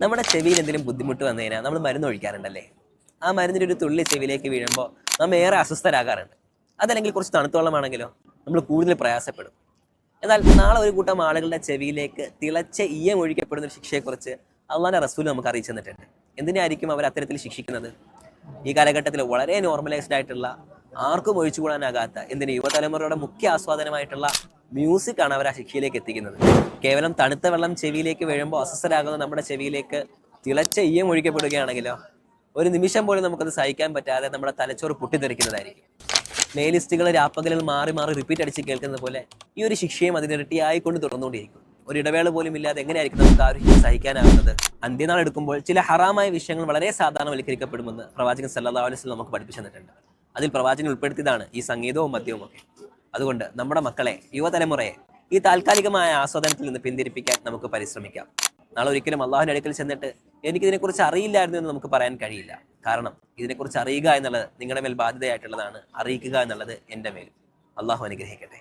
നമ്മുടെ ചെവിയിൽ എന്തെങ്കിലും ബുദ്ധിമുട്ട് വന്നു കഴിഞ്ഞാൽ നമ്മൾ മരുന്ന് ഒഴിക്കാറുണ്ടല്ലേ? ആ മരുന്നിൻ്റെ ഒരു തുള്ളി ചെവിയിലേക്ക് വീഴുമ്പോൾ നമ്മൾ ഏറെ അസ്വസ്ഥരാകാറുണ്ട്. അതല്ലെങ്കിൽ കുറച്ച് തണുത്ത വെള്ളമാണെങ്കിലോ നമ്മൾ കൂടുതൽ പ്രയാസപ്പെടും. എന്നാൽ നാളെ ഒരു കൂട്ടം ആളുകളുടെ ചെവിയിലേക്ക് തിളച്ച ഈയം ഒഴിക്കപ്പെടുന്ന ഒരു ശിക്ഷയെക്കുറിച്ച് അള്ളാന്റെ റസൂൽ നമുക്ക് അറിയിച്ചു തന്നിട്ടുണ്ട്. എന്തിനായിരിക്കും അവർ അത്തരത്തിൽ ശിക്ഷിക്കുന്നത്? ഈ കാലഘട്ടത്തിൽ വളരെ നോർമലൈസ്ഡ് ആയിട്ടുള്ള, ആർക്കും ഒഴിച്ചുകൂടാനാകാത്ത, യുവതലമുറയുടെ മുഖ്യ ആസ്വാദനമായിട്ടുള്ള മ്യൂസിക് ആണ് അവർ ആ ശിക്ഷയിലേക്ക് എത്തിക്കുന്നത്. കേവലം തണുത്ത വെള്ളം ചെവിയിലേക്ക് വീഴുമ്പോൾ അസ്വസ്ഥരാകുന്ന നമ്മുടെ ചെവിയിലേക്ക് തിളച്ച ഈയം ഒഴിക്കപ്പെടുകയാണെങ്കിലോ ഒരു നിമിഷം പോലും നമുക്കത് സഹിക്കാൻ പറ്റാതെ നമ്മുടെ തലച്ചോറ് പൊട്ടിത്തെറിക്കുന്നതായിരിക്കും. പ്ലേലിസ്റ്റുകൾ രാപ്പകലിൽ മാറി മാറി റിപ്പീറ്റ് അടിച്ച് കേൾക്കുന്നത് പോലെ ഈ ഒരു ശിക്ഷയും അതിനിരട്ടിയായിക്കൊണ്ട് തുടർന്നുകൊണ്ടിരിക്കും. ഒരു ഇടവേള പോലും ഇല്ലാതെ എങ്ങനെയായിരിക്കും നമുക്ക് ആ ഒരു ശിക്ഷ സഹിക്കാനാകുന്നത്? അന്ത്യനാൾ എടുക്കുമ്പോൾ ചില ഹറാമായ വിഷയങ്ങൾ വളരെ സാധാരണവൽക്കരിക്കപ്പെടുമെന്ന് പ്രവാചകൻ സല്ലല്ലാഹു അലൈഹി വസല്ലം നമുക്ക് പഠിപ്പിച്ചു തന്നിട്ടുണ്ട്. അതിൽ പ്രവാചകൻ ഉൾപ്പെടുത്തിയതാണ് ഈ സംഗീതവും മദ്യവും ഒക്കെ. അതുകൊണ്ട് നമ്മുടെ മക്കളെ, യുവതലമുറയെ ഈ താൽക്കാലികമായ ആസ്വാദനത്തിൽ നിന്ന് പിന്തിരിപ്പിക്കാൻ നമുക്ക് പരിശ്രമിക്കാം. നാളെ ഒരിക്കലും അള്ളാഹുവിന്റെ അടുക്കൽ ചെന്നിട്ട് എനിക്കിതിനെക്കുറിച്ച് അറിയില്ലായിരുന്നു എന്ന് നമുക്ക് പറയാൻ കഴിയില്ല. കാരണം ഇതിനെക്കുറിച്ച് അറിയുക എന്നുള്ളത് നിങ്ങളുടെ മേൽ ബാധ്യതയായിട്ടുള്ളതാണ്, അറിയിക്കുക എന്നുള്ളത് എൻ്റെ മേലും. അള്ളാഹു അനുഗ്രഹിക്കട്ടെ.